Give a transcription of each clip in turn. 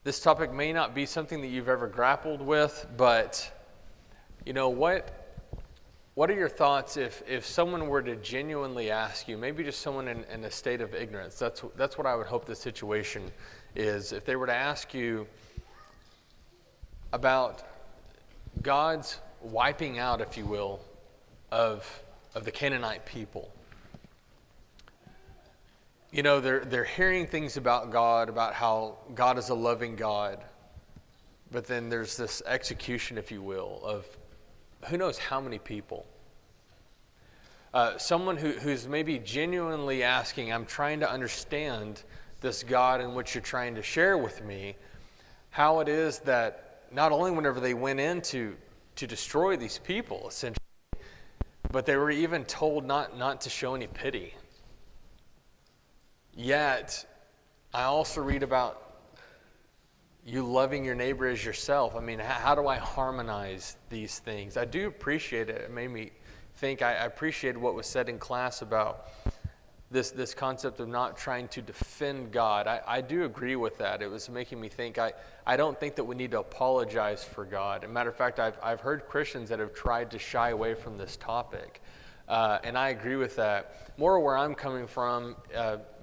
This topic may not be something that you've ever grappled with, but what are your thoughts if someone were to genuinely ask you, maybe just someone in a state of ignorance? That's what I would hope the situation is. If they were to ask you about God's wiping out, if you will, of the Canaanite people. They're hearing things about God, about how God is a loving God. But then there's this execution, if you will, of who knows how many people. Someone who's maybe genuinely asking, I'm trying to understand this God in which you're trying to share with me, how it is that not only whenever they went in to destroy these people, essentially, but they were even told not to show any pity. Yet, I also read about you loving your neighbor as yourself. I mean, how do I harmonize these things? I do appreciate it. It made me think. I appreciated what was said in class about this concept of not trying to defend God. I do agree with that. It was making me think. I don't think that we need to apologize for God. As a matter of fact, I've heard Christians that have tried to shy away from this topic. And I agree with that. More where I'm coming from,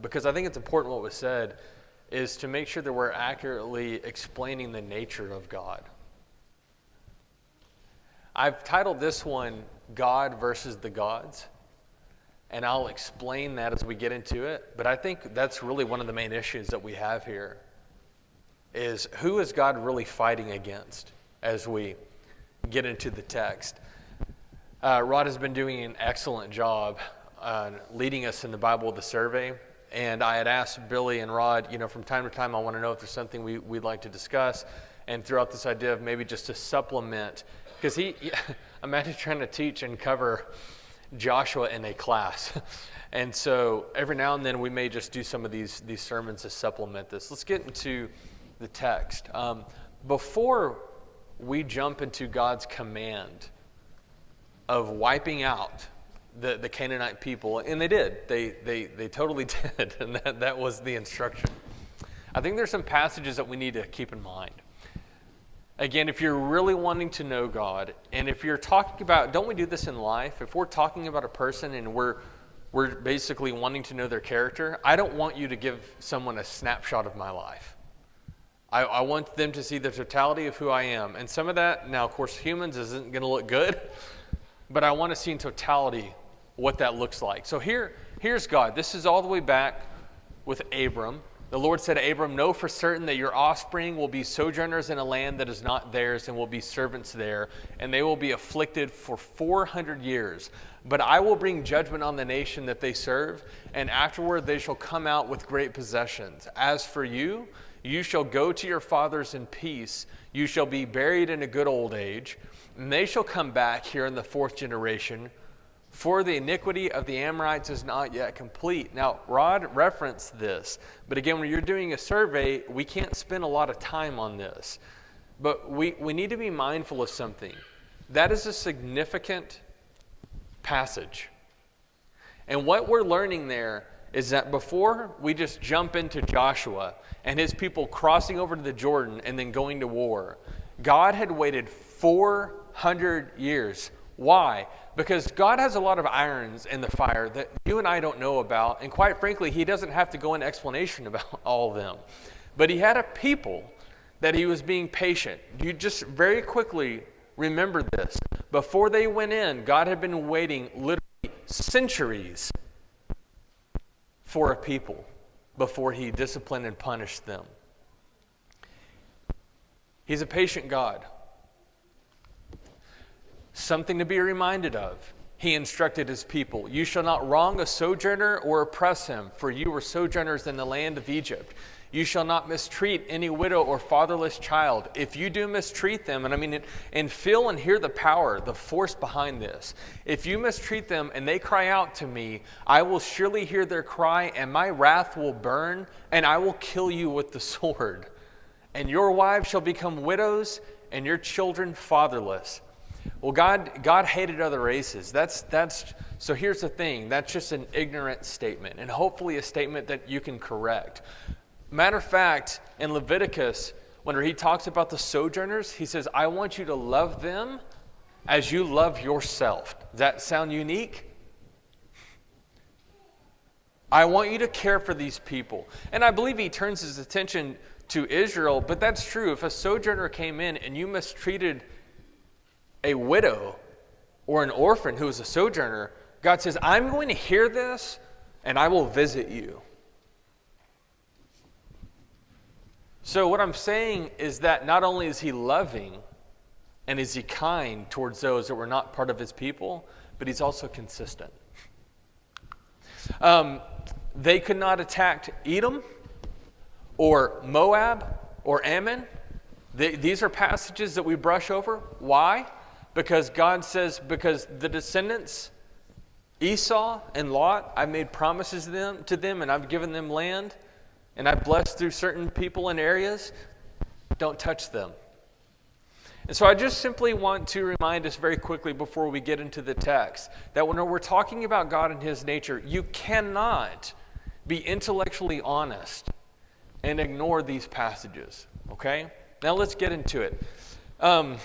because I think it's important what was said, is to make sure that we're accurately explaining the nature of God. I've titled this one, God versus the Gods. And I'll explain that as we get into it. But I think that's really one of the main issues that we have here, is who is God really fighting against as we get into the text. Rod has been doing an excellent job leading us in the Bible with the survey. And I had asked Billy and Rod, from time to time, I want to know if there's something we'd like to discuss. And throughout this idea of maybe just to supplement, because imagine trying to teach and cover Joshua in a class. And so every now and then we may just do some of these sermons to supplement this. Let's get into the text. Before we jump into God's command of wiping out the Canaanite people, and they did. They totally did, and that was the instruction. I think there's some passages that we need to keep in mind. Again, if you're really wanting to know God, and if you're talking about, don't we do this in life? If we're talking about a person and we're basically wanting to know their character, I don't want you to give someone a snapshot of my life. I want them to see the totality of who I am. And some of that, now of course humans, isn't going to look good, but I want to see in totality what that looks like. So here's God. This is all the way back with Abram. The Lord said to Abram, know for certain that your offspring will be sojourners in a land that is not theirs and will be servants there, and they will be afflicted for 400 years. But I will bring judgment on the nation that they serve, and afterward they shall come out with great possessions. As for you, you shall go to your fathers in peace. You shall be buried in a good old age, and they shall come back here in the fourth generation, for the iniquity of the Amorites is not yet complete. Now, Rod referenced this, but again, when you're doing a survey, we can't spend a lot of time on this. But we need to be mindful of something. That is a significant passage. And what we're learning there is that before we just jump into Joshua and his people crossing over to the Jordan and then going to war, God had waited 400 years. Why? Because God has a lot of irons in the fire that you and I don't know about, and quite frankly, he doesn't have to go into explanation about all of them. But he had a people that he was being patient. You just very quickly remember this. Before they went in, God had been waiting literally centuries for a people before he disciplined and punished them. He's a patient God. Something to be reminded of. He instructed his people, you shall not wrong a sojourner or oppress him, for you were sojourners in the land of Egypt. You shall not mistreat any widow or fatherless child. If you do mistreat them, and feel and hear the power, the force behind this. If you mistreat them and they cry out to me, I will surely hear their cry, and my wrath will burn, and I will kill you with the sword. And your wives shall become widows, and your children fatherless. Well, God hated other races. So here's the thing. That's just an ignorant statement, and hopefully a statement that you can correct. Matter of fact, in Leviticus, When he talks about the sojourners, he says, I want you to love them as you love yourself. Does that sound unique? I want you to care for these people. And I believe he turns his attention to Israel, but that's true. If a sojourner came in and you mistreated a widow or an orphan who was a sojourner, God says, I'm going to hear this and I will visit you. So what I'm saying is that not only is he loving and is he kind towards those that were not part of his people, but he's also consistent. They could not attack Edom or Moab or Ammon. These are passages that we brush over. Why? Because God says, because the descendants, Esau and Lot, I made promises to them and I've given them land and I've blessed through certain people and areas. Don't touch them. And so I just simply want to remind us very quickly before we get into the text that when we're talking about God and his nature, you cannot be intellectually honest and ignore these passages, okay? Now let's get into it. I'm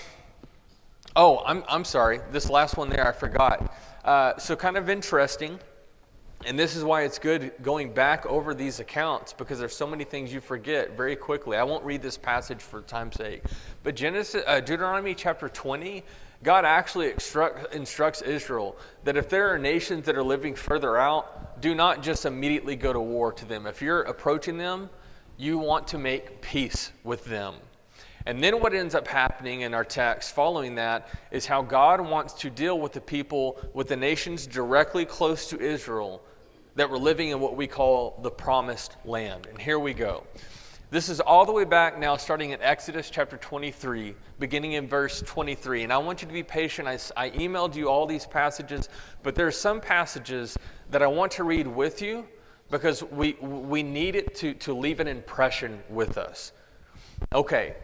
sorry. This last one there, I forgot. So kind of interesting, and this is why it's good going back over these accounts because there's so many things you forget very quickly. I won't read this passage for time's sake. But Deuteronomy chapter 20, God actually instructs Israel that if there are nations that are living further out, do not just immediately go to war to them. If you're approaching them, you want to make peace with them. And then what ends up happening in our text following that is how God wants to deal with the people, with the nations directly close to Israel that were living in what we call the promised land. And here we go. This is all the way back now, starting in Exodus chapter 23, beginning in verse 23. And I want you to be patient. I emailed you all these passages, but there are some passages that I want to read with you because we need it to leave an impression with us. Okay.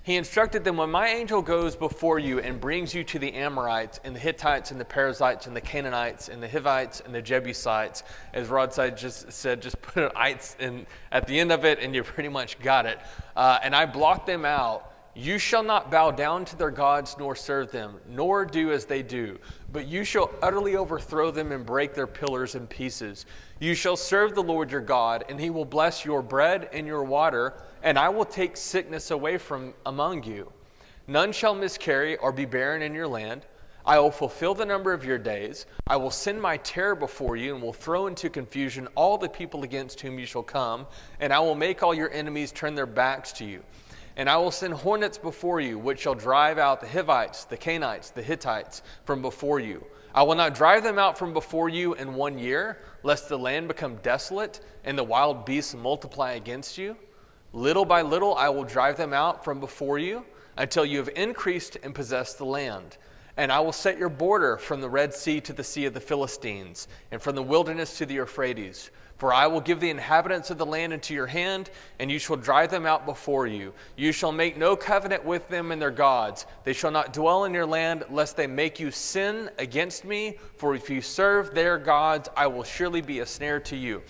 He instructed them, when my angel goes before you and brings you to the Amorites and the Hittites and the Perizzites and the Canaanites and the Hivites and the Jebusites, as Rod just said, just put an ites in at the end of it and you pretty much got it. And I blocked them out. You shall not bow down to their gods nor serve them, nor do as they do. But you shall utterly overthrow them and break their pillars in pieces. You shall serve the Lord your God, and he will bless your bread and your water, and I will take sickness away from among you. None shall miscarry or be barren in your land. I will fulfill the number of your days. I will send my terror before you and will throw into confusion all the people against whom you shall come, and I will make all your enemies turn their backs to you. And I will send hornets before you, which shall drive out the Hivites, the Canaanites, the Hittites from before you. I will not drive them out from before you in 1 year, lest the land become desolate and the wild beasts multiply against you. Little by little I will drive them out from before you until you have increased and possessed the land. And I will set your border from the Red Sea to the Sea of the Philistines, and from the wilderness to the Euphrates. For I will give the inhabitants of the land into your hand, and you shall drive them out before you. You shall make no covenant with them and their gods. They shall not dwell in your land, lest they make you sin against me. For if you serve their gods, I will surely be a snare to you.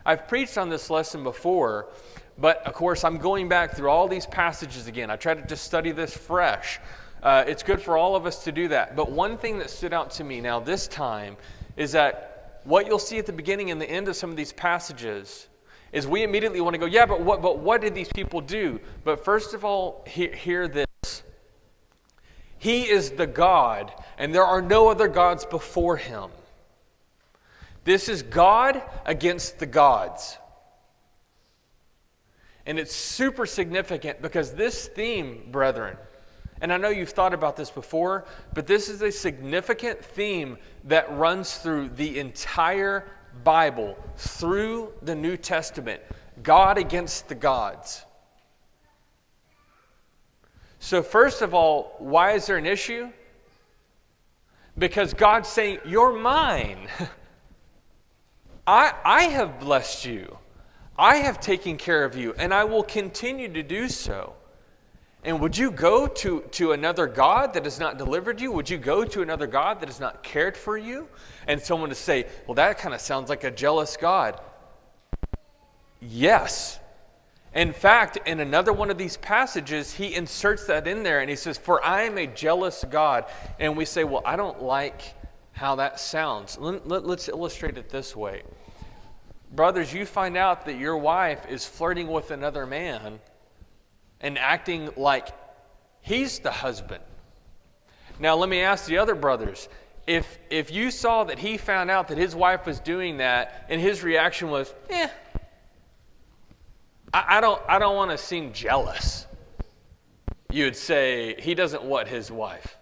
I've preached on this lesson before, but of course I'm going back through all these passages again. I try to just study this fresh. It's good for all of us to do that. But one thing that stood out to me now this time is that what you'll see at the beginning and the end of some of these passages is we immediately want to go, yeah, but what did these people do? But first of all, hear this. He is the God, and there are no other gods before him. This is God against the gods. And it's super significant because this theme, brethren, and I know you've thought about this before, but this is a significant theme that runs through the entire Bible, through the New Testament. God against the gods. So first of all, why is there an issue? Because God's saying, you're mine. I have blessed you. I have taken care of you, and I will continue to do so. And would you go to another God that has not delivered you? Would you go to another God that has not cared for you? And someone to say, well, that kind of sounds like a jealous God. Yes. In fact, in another one of these passages, he inserts that in there and he says, "For I am a jealous God." And we say, well, I don't like how that sounds. Let's illustrate it this way. Brothers, you find out that your wife is flirting with another man and acting like he's the husband. Now, let me ask the other brothers, if you saw that he found out that his wife was doing that and his reaction was, I don't want to seem jealous. You would say, he doesn't want his wife.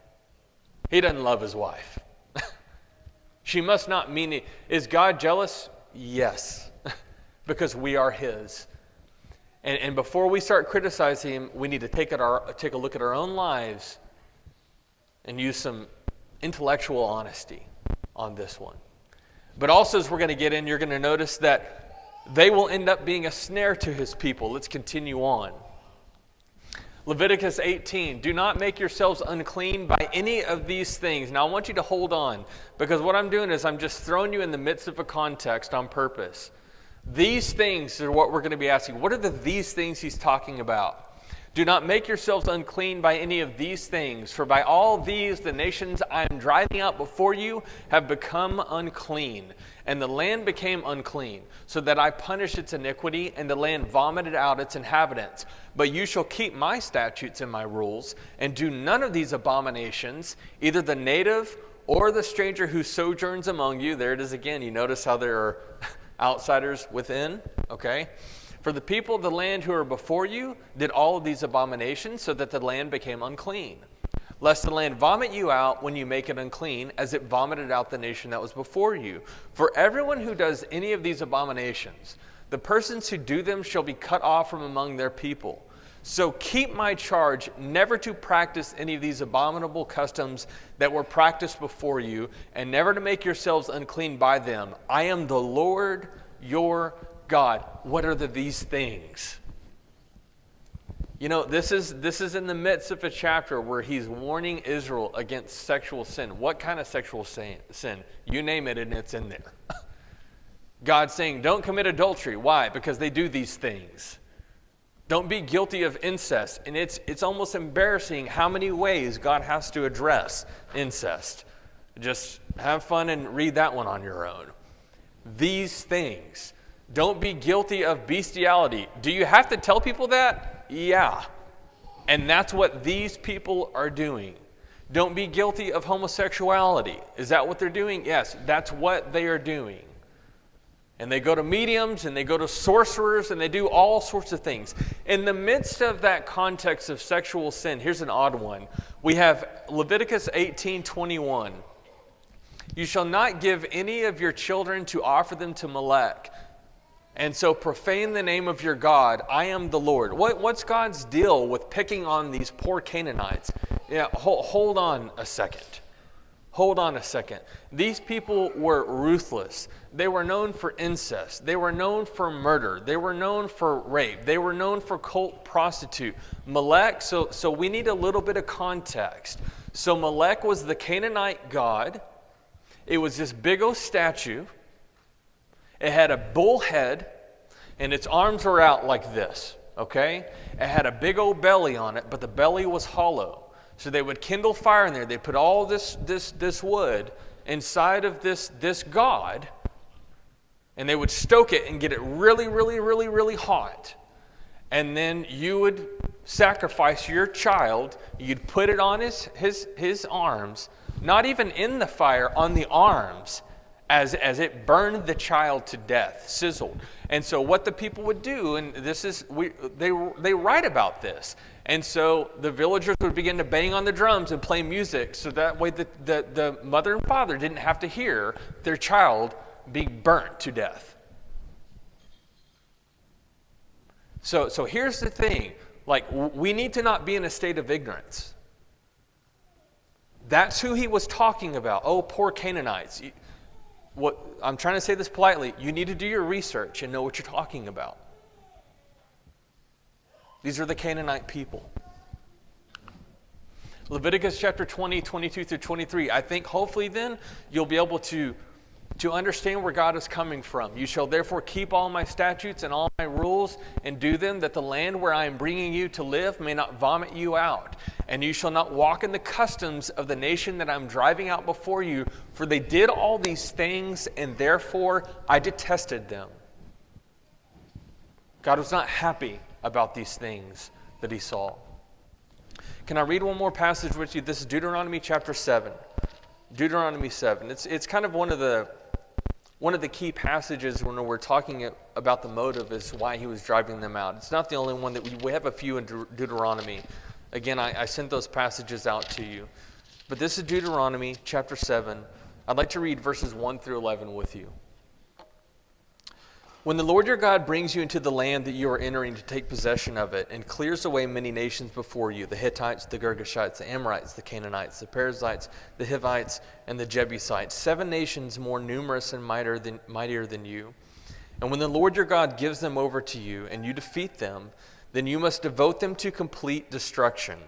He doesn't love his wife. She must not mean it. Is God jealous? Yes, because we are his. And before we start criticizing him, we need to take a look at our own lives and use some intellectual honesty on this one. But also, as we're going to get in, you're going to notice that they will end up being a snare to his people. Let's continue on. Leviticus 18, do not make yourselves unclean by any of these things. Now I want you to hold on, because what I'm doing is I'm just throwing you in the midst of a context on purpose. These things are what we're going to be asking. What are these things he's talking about? Do not make yourselves unclean by any of these things, for by all these the nations I am driving out before you have become unclean, and the land became unclean, so that I punished its iniquity, and the land vomited out its inhabitants. But you shall keep my statutes and my rules, and do none of these abominations, either the native or the stranger who sojourns among you. There it is again. You notice how there are outsiders within, okay? For the people of the land who are before you did all of these abominations, so that the land became unclean. Lest the land vomit you out when you make it unclean, as it vomited out the nation that was before you. For everyone who does any of these abominations, the persons who do them shall be cut off from among their people. So keep my charge never to practice any of these abominable customs that were practiced before you, and never to make yourselves unclean by them. I am the Lord your God. What are these things? You know, this is in the midst of a chapter where he's warning Israel against sexual sin. What kind of sexual sin? You name it and it's in there. God's saying, don't commit adultery. Why? Because they do these things. Don't be guilty of incest. And it's almost embarrassing how many ways God has to address incest. Just have fun and read that one on your own. These things. Don't be guilty of bestiality. Do you have to tell people that? Yeah. And that's what these people are doing. Don't be guilty of homosexuality. Is that what they're doing? Yes, that's what they are doing. And they go to mediums and they go to sorcerers and they do all sorts of things. In the midst of that context of sexual sin, here's an odd one. We have Leviticus 18:21. You shall not give any of your children to offer them to Molech, and so profane the name of your God. I am the Lord. What's God's deal with picking on these poor Canaanites? Yeah, hold on a second. Hold on a second. These people were ruthless. They were known for incest. They were known for murder. They were known for rape. They were known for cult prostitute. Molech, so we need a little bit of context. So Molech was the Canaanite god. It was this big old statue. It had a bull head, and its arms were out like this, okay? It had a big old belly on it, but the belly was hollow. So they would kindle fire in there. They'd put all this wood inside of this god, and they would stoke it and get it really, really, really, really hot. And then you would sacrifice your child. You'd put it on his arms, not even in the fire, on the arms, as it burned the child to death, sizzled. And so what the people would do, and they write about this. And so the villagers would begin to bang on the drums and play music, so that way the mother and father didn't have to hear their child being burnt to death. So here's the thing. Like, we need to not be in a state of ignorance. That's who he was talking about. Oh, poor Canaanites. What I'm trying to say this politely, you need to do your research and know what you're talking about. These are the Canaanite people. Leviticus chapter 20, 22 through 23. I think hopefully then you'll be able to to understand where God is coming from. You shall therefore keep all my statutes and all my rules and do them, that the land where I am bringing you to live may not vomit you out. And you shall not walk in the customs of the nation that I am driving out before you, for they did all these things, and therefore I detested them. God was not happy about these things that he saw. Can I read one more passage with you? This is Deuteronomy chapter 7. Deuteronomy 7. It's kind of one of the key passages when we're talking about the motive is why he was driving them out. It's not the only one that we have a few in Deuteronomy. Again, I sent those passages out to you. But this is Deuteronomy chapter 7. I'd like to read verses 1 through 11 with you. When the Lord your God brings you into the land that you are entering to take possession of it, and clears away many nations before you, the Hittites, the Girgashites, the Amorites, the Canaanites, the Perizzites, the Hivites, and the Jebusites, 7 nations more numerous and mightier than you. And when the Lord your God gives them over to you, and you defeat them, then you must devote them to complete destruction.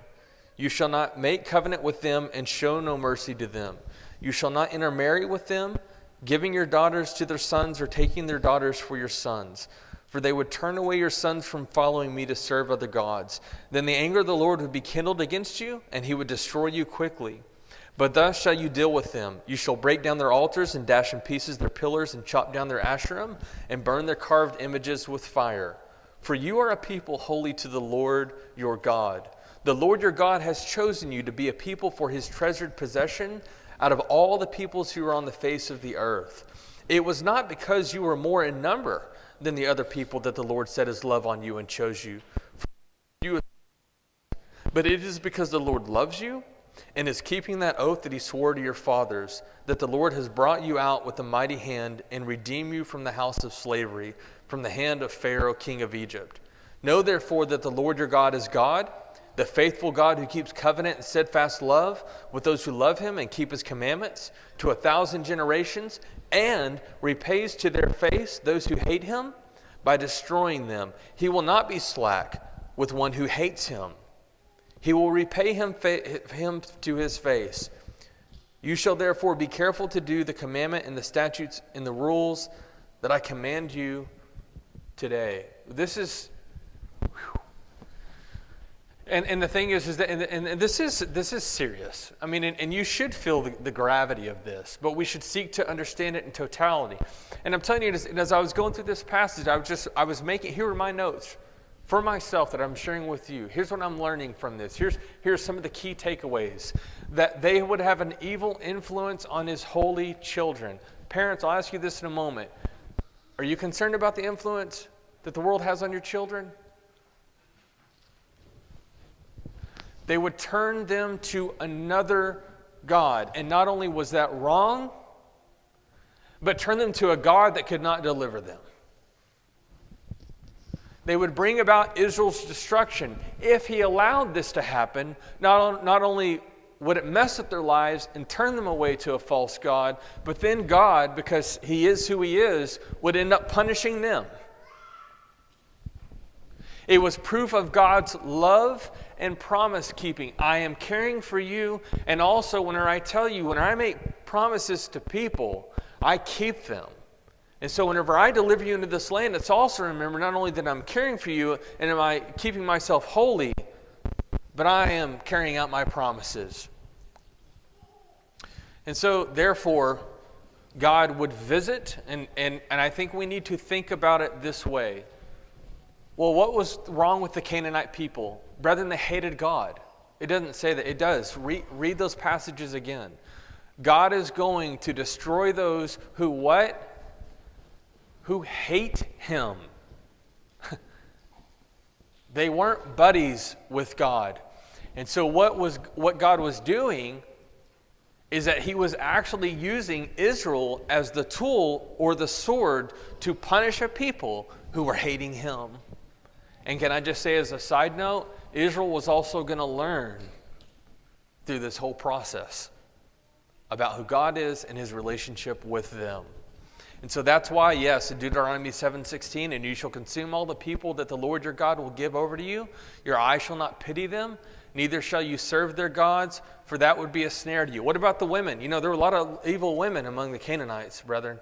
You shall not make covenant with them and show no mercy to them. You shall not intermarry with them, giving your daughters to their sons or taking their daughters for your sons. For they would turn away your sons from following me to serve other gods. Then the anger of the Lord would be kindled against you, and he would destroy you quickly. But thus shall you deal with them. You shall break down their altars and dash in pieces their pillars and chop down their Asherim and burn their carved images with fire. For you are a people holy to the Lord your God. The Lord your God has chosen you to be a people for his treasured possession out of all the peoples who are on the face of the earth. It was not because you were more in number than the other people that the Lord set his love on you and chose you. But it is because the Lord loves you and is keeping that oath that he swore to your fathers, that the Lord has brought you out with a mighty hand and redeemed you from the house of slavery, from the hand of Pharaoh, king of Egypt. Know therefore that the Lord your God is God, the faithful God who keeps covenant and steadfast love with those who love him and keep his commandments to 1,000 generations, and repays to their face those who hate him by destroying them. He will not be slack with one who hates him. He will repay him to his face. You shall therefore be careful to do the commandment and the statutes and the rules that I command you today. This is... And the thing is that and this is serious. I mean, and you should feel the gravity of this, but we should seek to understand it in totality. And I'm telling you, as I was going through this passage, I was making, here are my notes for myself that I'm sharing with you. Here's what I'm learning from this. Here's some of the key takeaways. That they would have an evil influence on his holy children. Parents, I'll ask you this in a moment. Are you concerned about the influence that the world has on your children? They would turn them to another God. And not only was that wrong, but turn them to a God that could not deliver them. They would bring about Israel's destruction. If he allowed this to happen, not only would it mess up their lives and turn them away to a false God, but then God, because he is who he is, would end up punishing them. It was proof of God's love and promise keeping. I am caring for you, and also whenever I make promises to people, I keep them. And so whenever I deliver you into this land, it's also remember not only that I'm caring for you and am I keeping myself holy, but I am carrying out my promises. And so therefore, God would visit, and I think we need to think about it this way. Well, what was wrong with the Canaanite people? Brethren, they hated God. It doesn't say that. It does. Read those passages again. God is going to destroy those who what? Who hate him. They weren't buddies with God. And so what God was doing is that he was actually using Israel as the tool or the sword to punish a people who were hating him. And can I just say as a side note, Israel was also going to learn through this whole process about who God is and his relationship with them. And so that's why, yes, in Deuteronomy 7:16, and you shall consume all the people that the Lord your God will give over to you. Your eye shall not pity them, Neither shall you serve their gods, for that would be a snare to you. What about the women? There were a lot of evil women among the Canaanites, brethren.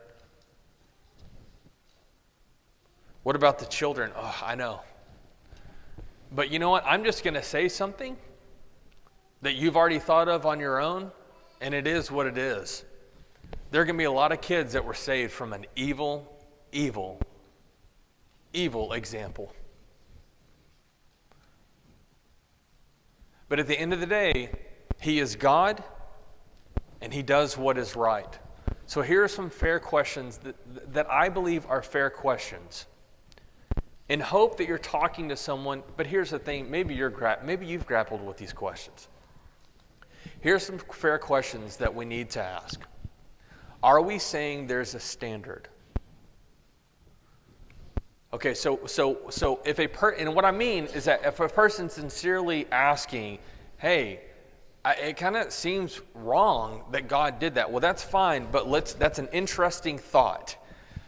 What about the children? Oh, I know. But you know what? I'm just going to say something that you've already thought of on your own, and it is what it is. There are going to be a lot of kids that were saved from an evil example. But at the end of the day, He is God, and He does what is right. So here are some fair questions that I believe are fair questions. In hope that you're talking to someone, but here's the thing, maybe you've grappled with these questions. Here's some fair questions that we need to ask. Are we saying there's a standard? Okay, so if and what I mean is that if a person's sincerely asking, hey, it kind of seems wrong that God did that. Well, that's fine, but that's an interesting thought.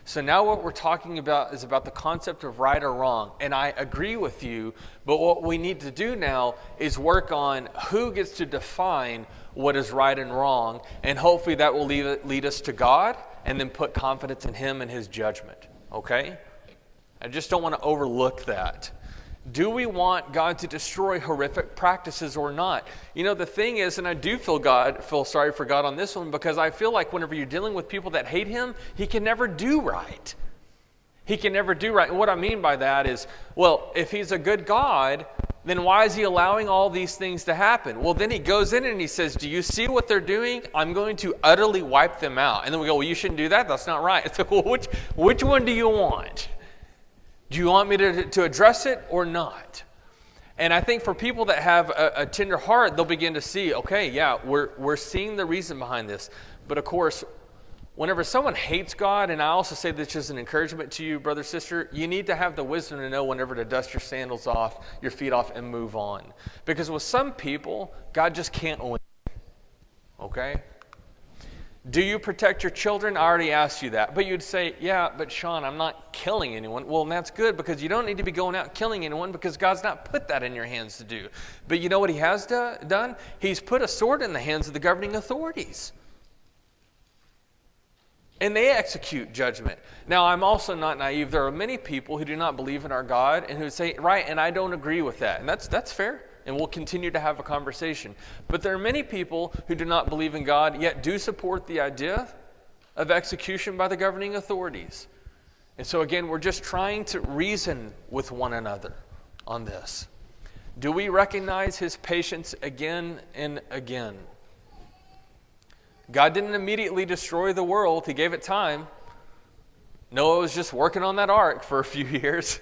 So now what we're talking about is about the concept of right or wrong. And I agree with you, but what we need to do now is work on who gets to define what is right and wrong, and hopefully that will lead us to God, and then put confidence in Him and His judgment. Okay? I just don't want to overlook that. Do we want God to destroy horrific practices or not? The thing is, and I do feel sorry for God on this one, because I feel like whenever you're dealing with people that hate Him, He can never do right. He can never do right. And what I mean by that is, well, if He's a good God, then why is He allowing all these things to happen? Well, then He goes in and He says, do you see what they're doing? I'm going to utterly wipe them out. And then we go, well, you shouldn't do that. That's not right. It's like, well, which one do you want? Do you want me to address it or not? And I think for people that have a tender heart, they'll begin to see, okay, yeah, we're seeing the reason behind this. But of course, whenever someone hates God, and I also say this as an encouragement to you, brother, sister, you need to have the wisdom to know whenever to dust your sandals off, your feet off, and move on. Because with some people, God just can't win. Okay? Do you protect your children? I already asked you that. But you'd say, yeah, but Sean, I'm not killing anyone. Well, and that's good, because you don't need to be going out killing anyone, because God's not put that in your hands to do. But you know what He has done? He's put a sword in the hands of the governing authorities. And they execute judgment. Now, I'm also not naive. There are many people who do not believe in our God and who say, right, and I don't agree with that. And that's fair. And we'll continue to have a conversation. But there are many people who do not believe in God, yet do support the idea of execution by the governing authorities. And so again, we're just trying to reason with one another on this. Do we recognize His patience again and again? God didn't immediately destroy the world. He gave it time. Noah was just working on that ark for a few years.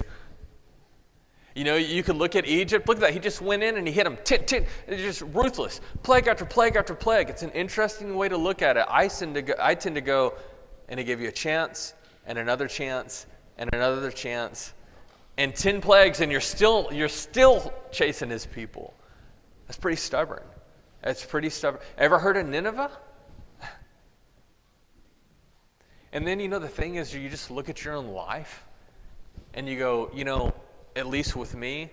You could look at Egypt. Look at that. He just went in and he hit them. It's just ruthless. Plague after plague after plague. It's an interesting way to look at it. I tend to go, and He gave you a chance, and another chance, and another chance, and 10 plagues, and you're still chasing His people. That's pretty stubborn. Ever heard of Nineveh? And then, the thing is, you just look at your own life, and you go, at least with me,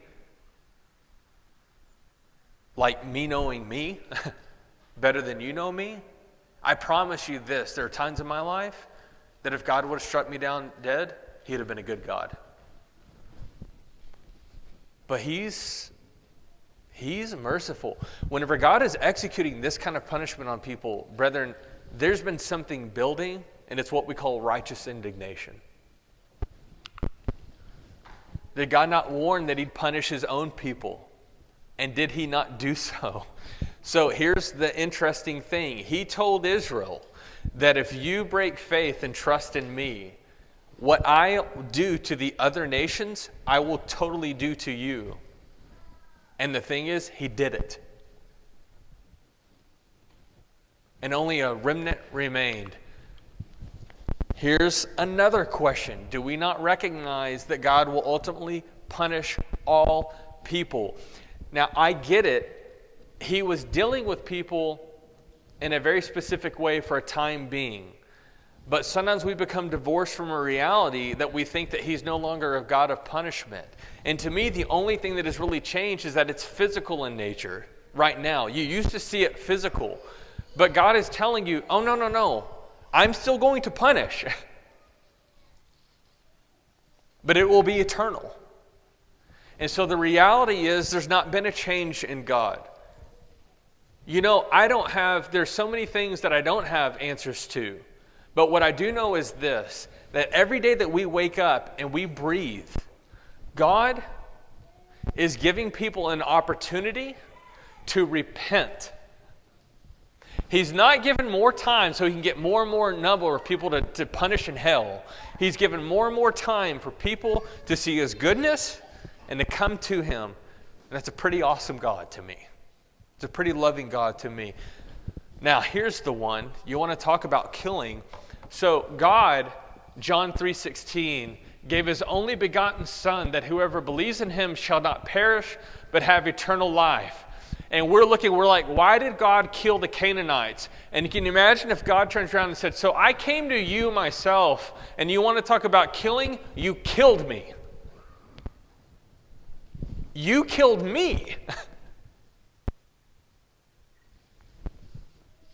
like me knowing me better than you know me, I promise you this, there are times in my life that if God would have struck me down dead, He'd have been a good God. But He's merciful. Whenever God is executing this kind of punishment on people, brethren, there's been something building, and it's what we call righteous indignation. Did God not warn that He'd punish His own people? And did He not do so? So here's the interesting thing. He told Israel that if you break faith and trust in me, what I do to the other nations, I will totally do to you. And the thing is, He did it. And only a remnant remained. Here's another question. Do we not recognize that God will ultimately punish all people? Now, I get it. He was dealing with people in a very specific way for a time being. But sometimes we become divorced from a reality that we think that he's no longer a God of punishment. And to me, the only thing that has really changed is that it's physical in nature right now. You used to see it physical. But God is telling you, oh, no. I'm still going to punish. But it will be eternal. And so the reality is there's not been a change in God. You know, there's so many things that I don't have answers to. But what I do know is this, that every day that we wake up and we breathe, God is giving people an opportunity to repent. He's not given more time so he can get more and more number of people to punish in hell. He's given more and more time for people to see his goodness and to come to him. And that's a pretty awesome God to me. It's a pretty loving God to me. Now, here's the one. You want to talk about killing. So God, John 3:16, gave his only begotten Son that whoever believes in him shall not perish but have eternal life. And we're like, why did God kill the Canaanites? And can you imagine if God turns around and said, so I came to you myself, and you want to talk about killing? You killed me. You killed me.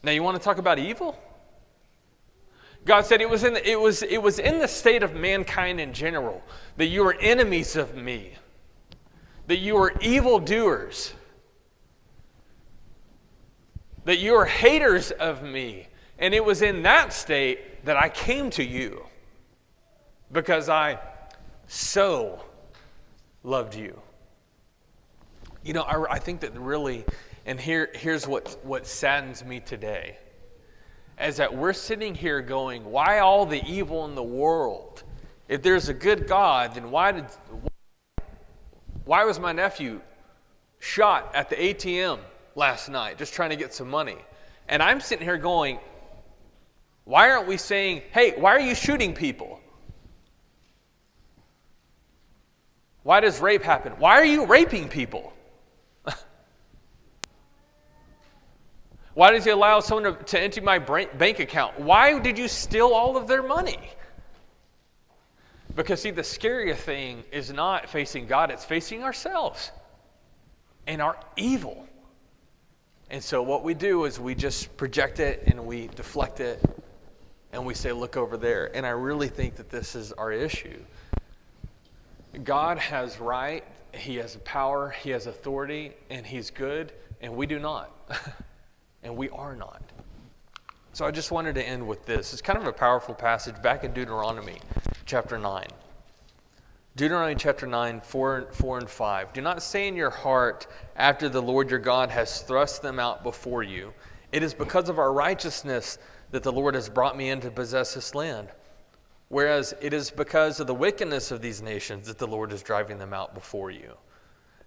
Now you want to talk about evil? God said it was in the state of mankind in general that you were enemies of me, that you were evildoers, that you are haters of me. And it was in that state that I came to you because I so loved you. You know, I think that really, and here's what saddens me today, is that we're sitting here going, why all the evil in the world? If there's a good God, then why was my nephew shot at the ATM last night just trying to get some money? And I'm sitting here going, why aren't we saying, hey, why are you shooting people? Why does rape happen? Why are you raping people? Why does he allow someone to enter my bank account? Why did you steal all of their money? Because see, the scarier thing is not facing God, it's facing ourselves and our evil. And so what we do is we just project it and we deflect it and we say, look over there. And I really think that this is our issue. God has right, he has power, he has authority, and he's good, and we do not. And we are not. So I just wanted to end with this. It's kind of a powerful passage back in Deuteronomy chapter 9. Deuteronomy chapter 9, 4 and 5. Do not say in your heart, after the Lord your God has thrust them out before you, it is because of our righteousness that the Lord has brought me in to possess this land. Whereas it is because of the wickedness of these nations that the Lord is driving them out before you.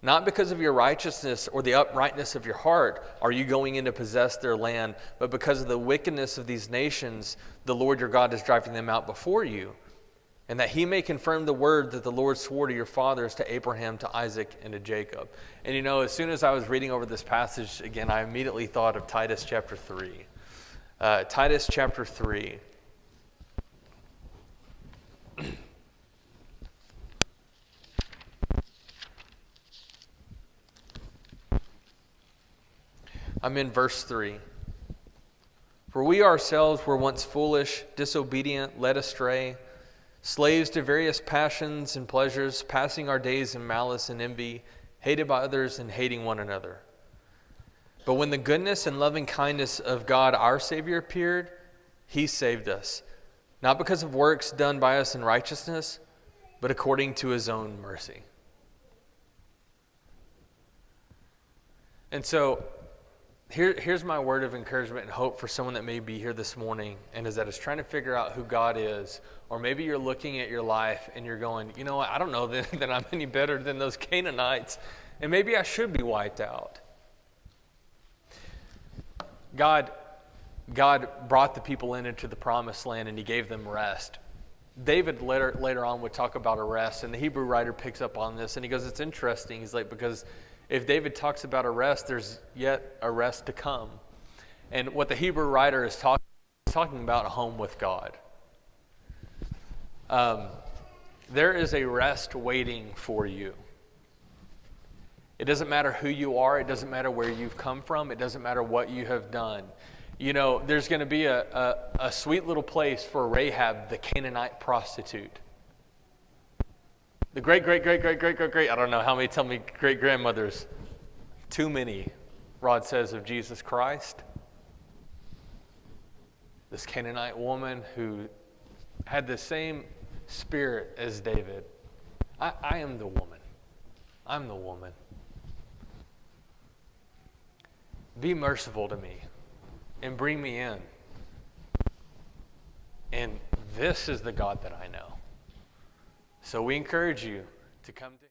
Not because of your righteousness or the uprightness of your heart are you going in to possess their land, but because of the wickedness of these nations, the Lord your God is driving them out before you, and that he may confirm the word that the Lord swore to your fathers, to Abraham, to Isaac, and to Jacob. And you know, as soon as I was reading over this passage again, I immediately thought of Titus chapter 3. Titus chapter 3. I'm in verse 3. For we ourselves were once foolish, disobedient, led astray, slaves to various passions and pleasures, passing our days in malice and envy, hated by others and hating one another. But when the goodness and loving kindness of God our Savior appeared, he saved us, not because of works done by us in righteousness, but according to his own mercy. And so, here's my word of encouragement and hope for someone that may be here this morning, and is trying to figure out who God is. Or maybe you're looking at your life and you're going, you know what, I don't know that I'm any better than those Canaanites, and maybe I should be wiped out. God brought the people into the promised land and he gave them rest. David later on would talk about a rest, and the Hebrew writer picks up on this and he goes, it's interesting. He's like, because if David talks about a rest, there's yet a rest to come. And what the Hebrew writer is talking about a home with God. There is a rest waiting for you. It doesn't matter who you are. It doesn't matter where you've come from. It doesn't matter what you have done. You know, there's going to be a sweet little place for Rahab, the Canaanite prostitute. The great, I don't know how many tell me great-grandmothers. Too many, Rod says, of Jesus Christ. This Canaanite woman who had the same spirit as David. I am the woman. I'm the woman. Be merciful to me and bring me in. And this is the God that I know. So we encourage you to come to